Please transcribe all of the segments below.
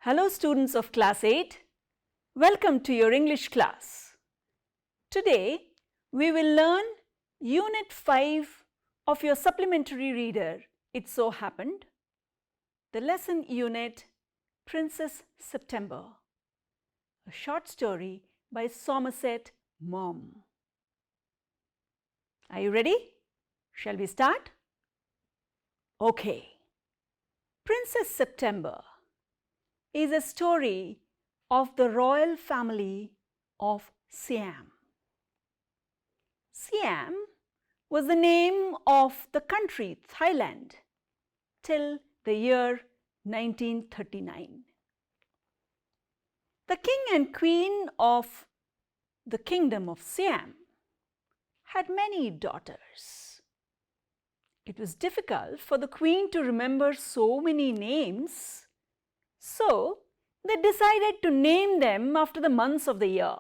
Hello students of class 8, welcome to your English class. Today we will learn Unit 5 of your supplementary reader, It So Happened, the lesson unit Princess September, a short story by Somerset Maugham. Are you ready? Shall we start? Okay. Princess September is a story of the royal family of Siam. Siam was the name of the country Thailand till the year 1939. The king and queen of the kingdom of Siam had many daughters. It was difficult for the queen to remember so many names, so they decided to name them after the months of the year: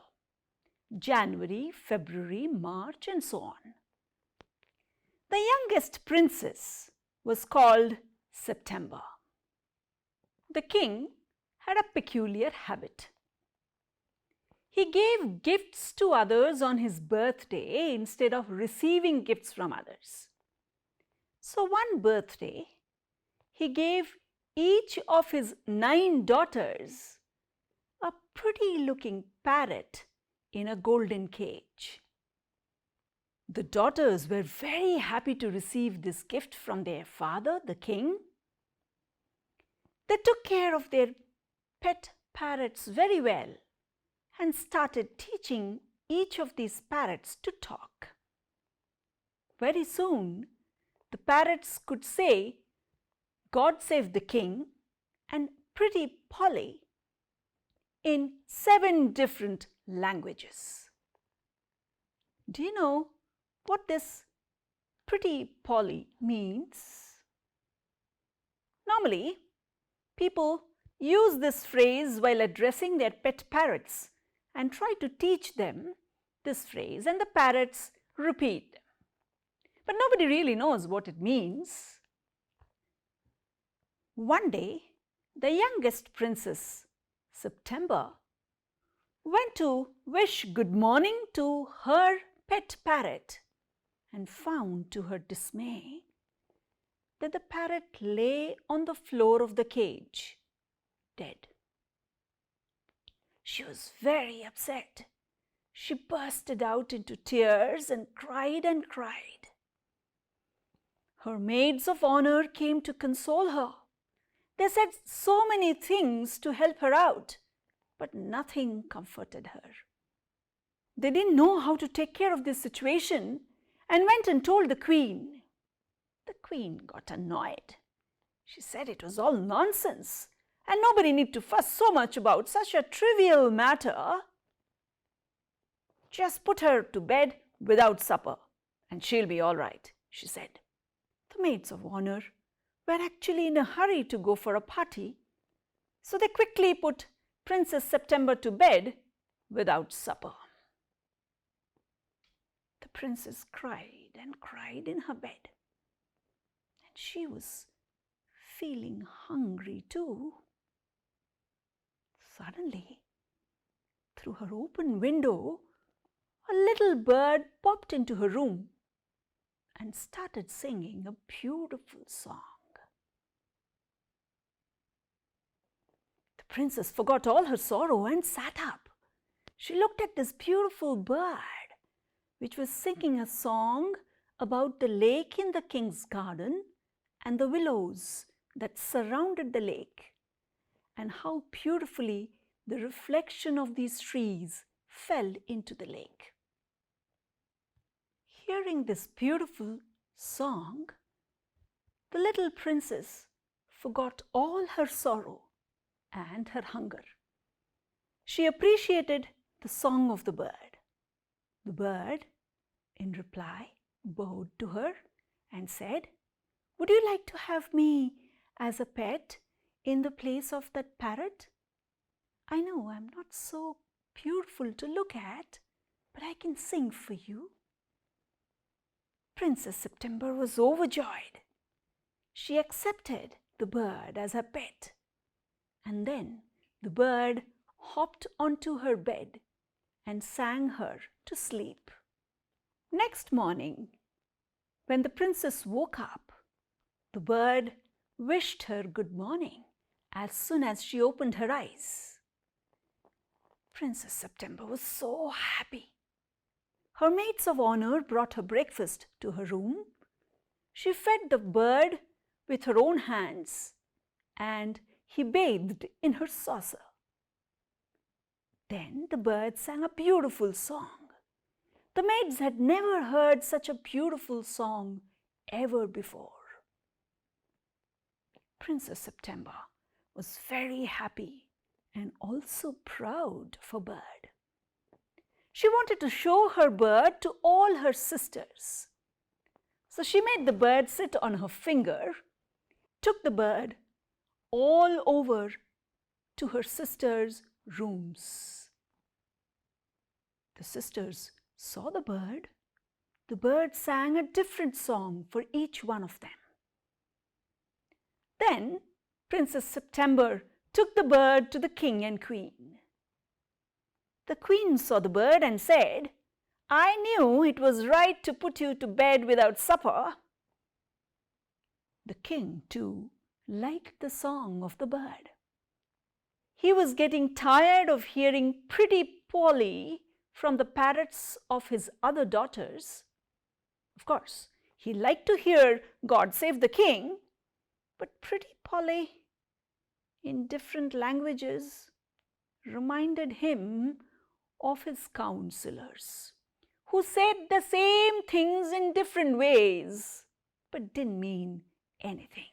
January, February, March, and so on. The youngest princess was called September. The king had a peculiar habit. He gave gifts to others on his birthday instead of receiving gifts from others. So one birthday, he gave each of his 9 daughters a pretty-looking parrot in a golden cage. The daughters were very happy to receive this gift from their father, the king. They took care of their pet parrots very well and started teaching each of these parrots to talk. Very soon, the parrots could say, "God save the king" and "Pretty Polly" in 7 different languages. Do you know what this "Pretty Polly" means? Normally, people use this phrase while addressing their pet parrots and try to teach them this phrase, and the parrots repeat them. But nobody really knows what it means. One day, the youngest princess, September, went to wish good morning to her pet parrot and found to her dismay that the parrot lay on the floor of the cage, dead. She was very upset. She bursted out into tears and cried and cried. Her maids of honor came to console her. They said so many things to help her out, but nothing comforted her. They didn't know how to take care of this situation and went and told the queen. The queen got annoyed. She said it was all nonsense and nobody need to fuss so much about such a trivial matter. Just put her to bed without supper and she'll be all right, she said. The maids of honor were actually in a hurry to go for a party, so they quickly put Princess September to bed without supper. The princess cried and cried in her bed, and she was feeling hungry too. Suddenly, through her open window, a little bird popped into her room and started singing a beautiful song. The princess forgot all her sorrow and sat up. She looked at this beautiful bird, which was singing a song about the lake in the king's garden and the willows that surrounded the lake, and how beautifully the reflection of these trees fell into the lake. Hearing this beautiful song, the little princess forgot all her sorrow and her hunger. She appreciated the song of the bird. The bird, in reply, bowed to her and said, "Would you like to have me as a pet in the place of that parrot? I know I'm not so beautiful to look at, but I can sing for you." Princess September was overjoyed. She accepted the bird as her pet, and then the bird hopped onto her bed and sang her to sleep. Next morning, when the princess woke up, the bird wished her good morning as soon as she opened her eyes. Princess September was so happy. Her maids of honor brought her breakfast to her room. She fed the bird with her own hands, and he bathed in her saucer. Then the bird sang a beautiful song. The maids had never heard such a beautiful song ever before. Princess September was very happy and also proud of her bird. She wanted to show her bird to all her sisters. So she made the bird sit on her finger, took the bird all over to her sisters' rooms. The sisters saw the bird. The bird sang a different song for each one of them. Then Princess September took the bird to the king and queen. The queen saw the bird and said, "I knew it was right to put you to bed without supper." The king, too, liked the song of the bird. He was getting tired of hearing Pretty Polly from the parrots of his other daughters. Of course, he liked to hear God Save the King, but Pretty Polly in different languages reminded him of his councillors, who said the same things in different ways, but didn't mean anything.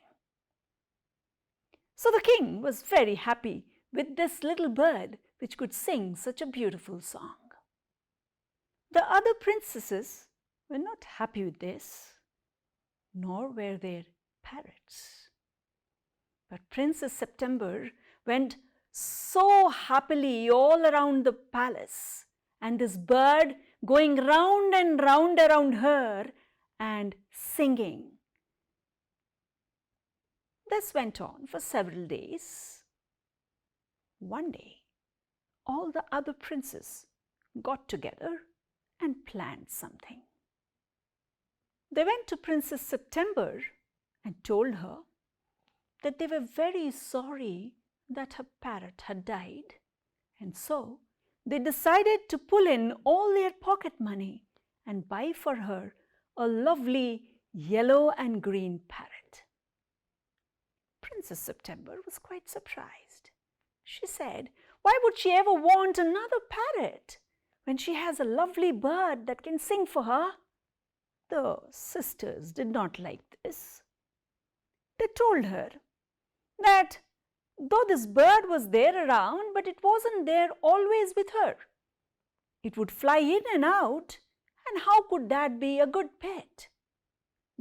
So the king was very happy with this little bird which could sing such a beautiful song. The other princesses were not happy with this, nor were their parrots. But Princess September went so happily all around the palace, and this bird going round and round around her and singing. This went on for several days. One day, all the other princes got together and planned something. They went to Princess September and told her that they were very sorry that her parrot had died, and so they decided to pull in all their pocket money and buy for her a lovely yellow and green parrot. Princess September was quite surprised. She said, "Why would she ever want another parrot when she has a lovely bird that can sing for her?" The sisters did not like this. They told her that though this bird was there around, but it wasn't there always with her. It would fly in and out, and how could that be a good pet?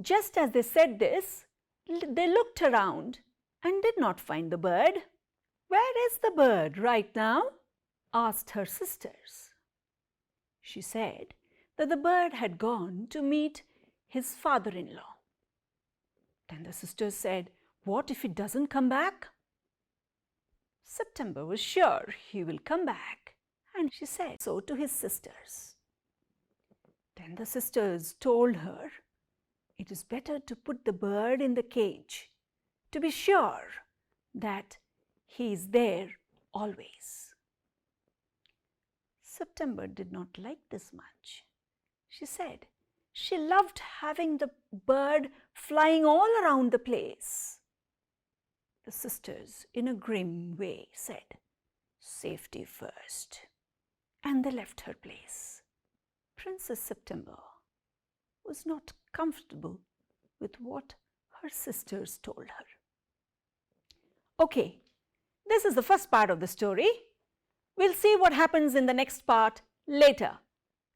Just as they said this, they looked around and did not find the bird. "Where is the bird right now?" asked her sisters. She said that the bird had gone to meet his father-in-law. Then the sisters said, "What if he doesn't come back?" September was sure he will come back, and she said so to his sisters. Then the sisters told her it is better to put the bird in the cage to be sure that he is there always. September did not like this much. She said she loved having the bird flying all around the place. The sisters, in a grim way, said, "Safety first," and they left her place. Princess September was not comfortable with what her sisters told her. Okay, this is the first part of the story. We'll see what happens in the next part later.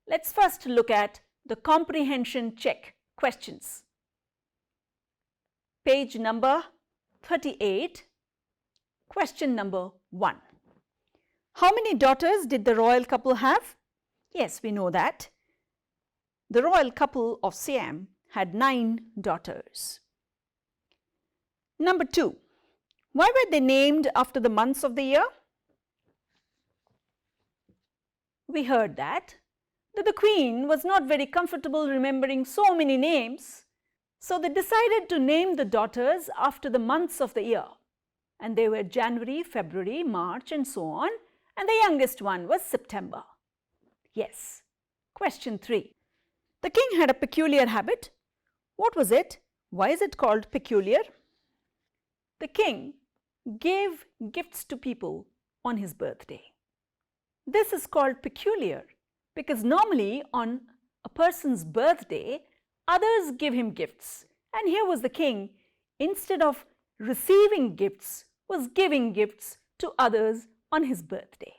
Let's first look at the comprehension check questions. Page number 38, question number 1. How many daughters did the royal couple have? Yes, we know that. The royal couple of Siam had 9 daughters. Number 2. Why were they named after the months of the year? we heard that the Queen was not very comfortable remembering so many names, so they decided to name the daughters after the months of the year. And they were January, February, March and so on, and the youngest one was September. Yes. Question 3. The king had a peculiar habit. What was it? Why is it called peculiar? The king gave gifts to people on his birthday. This is called peculiar because normally on a person's birthday, others give him gifts. And here was the king, instead of receiving gifts, was giving gifts to others on his birthday.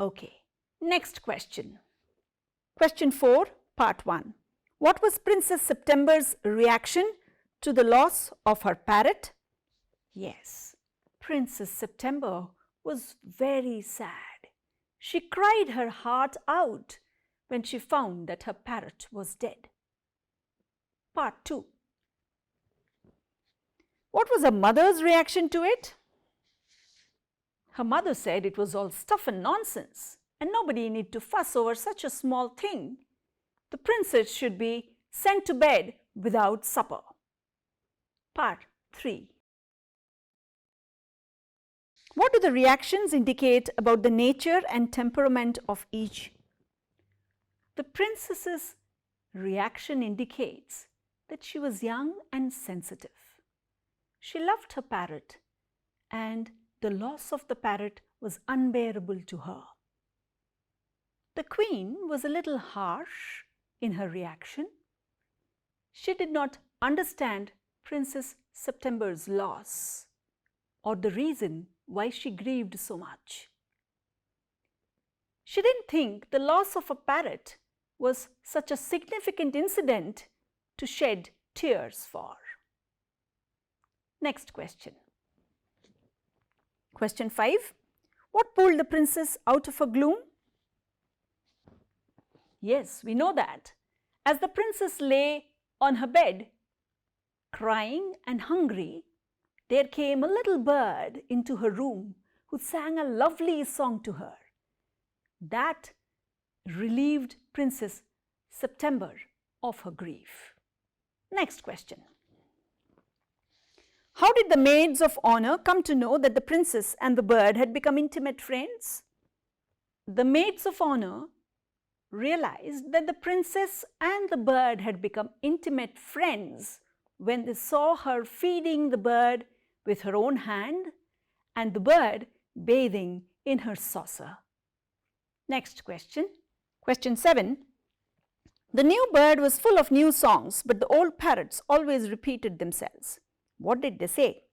Okay, next question. Question 4, part 1. What was Princess September's reaction to the loss of her parrot? Yes, Princess September was very sad. She cried her heart out when she found that her parrot was dead. Part 2. What was her mother's reaction to it? Her mother said it was all stuff and nonsense and nobody need to fuss over such a small thing. The princess should be sent to bed without supper. Part 3. What do the reactions indicate about the nature and temperament of each? The princess's reaction indicates that she was young and sensitive. She loved her parrot, and the loss of the parrot was unbearable to her. The queen was a little harsh in her reaction. She did not understand Princess September's loss or the reason why she grieved so much. She didn't think the loss of a parrot was such a significant incident to shed tears for. Next question. Question 5. What pulled the princess out of her gloom? Yes, we know that. As the princess lay on her bed, crying and hungry, there came a little bird into her room who sang a lovely song to her. That relieved Princess September of her grief. Next question. How did the Maids of Honour come to know that the princess and the bird had become intimate friends? The Maids of Honour realized that the princess and the bird had become intimate friends when they saw her feeding the bird with her own hand and the bird bathing in her saucer. Next question. Question 7. The new bird was full of new songs, but the old parrots always repeated themselves. What did they say?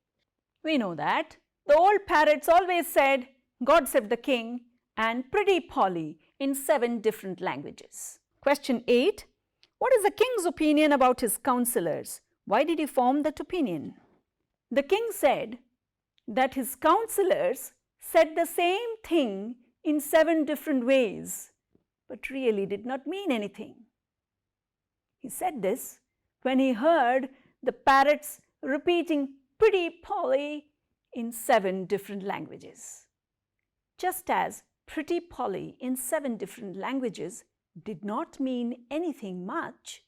We know that. The old parrots always said, "God save the king" and "Pretty Polly" in 7 different languages. Question 8. What is the king's opinion about his councillors? Why did he form that opinion? The king said that his councillors said the same thing in 7 different ways, but really did not mean anything. He said this when he heard the parrots repeating "Pretty Polly" in 7 different languages. Just as "Pretty Polly" in 7 different languages did not mean anything much,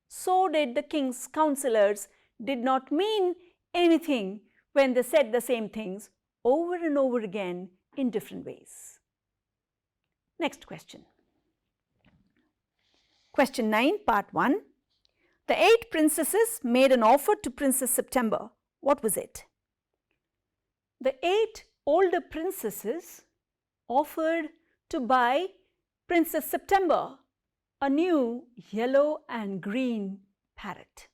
so did the king's councillors did not mean anything when they said the same things over and over again in different ways. Next question. Question 9, part 1. The 8 princesses made an offer to Princess September. What was it? The 8 older princesses offered to buy Princess September a new yellow and green parrot.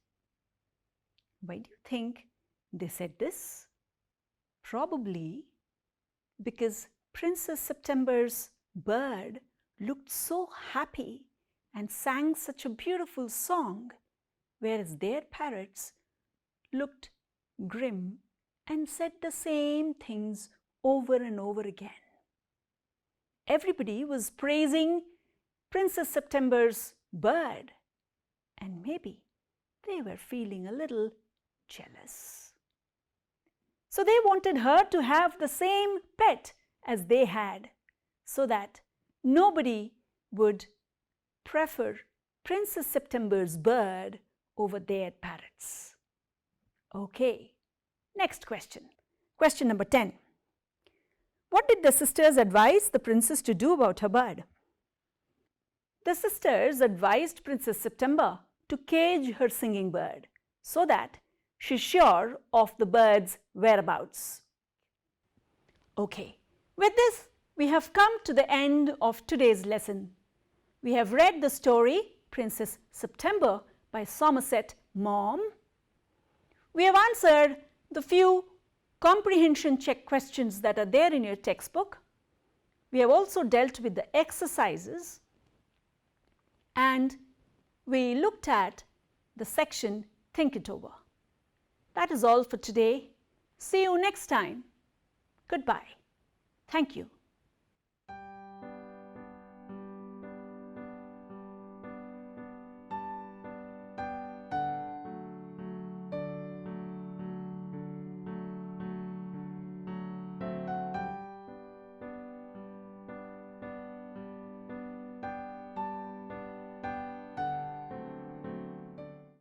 Why do you think they said this? Probably because Princess September's bird looked so happy and sang such a beautiful song, whereas their parrots looked grim and said the same things over and over again. Everybody was praising Princess September's bird, and maybe they were feeling a little jealous. So they wanted her to have the same pet as they had, so that nobody would prefer Princess September's bird over their parrots. Okay, next question. Question number 10. What did the sisters advise the princess to do about her bird? The sisters advised Princess September to cage her singing bird so that she's sure of the bird's whereabouts. Okay, with this, we have come to the end of today's lesson. We have read the story Princess September by Somerset Maugham. We have answered the few comprehension check questions that are there in your textbook. We have also dealt with the exercises, and we looked at the section Think It Over. That is all for today. See you next time. Goodbye. Thank you.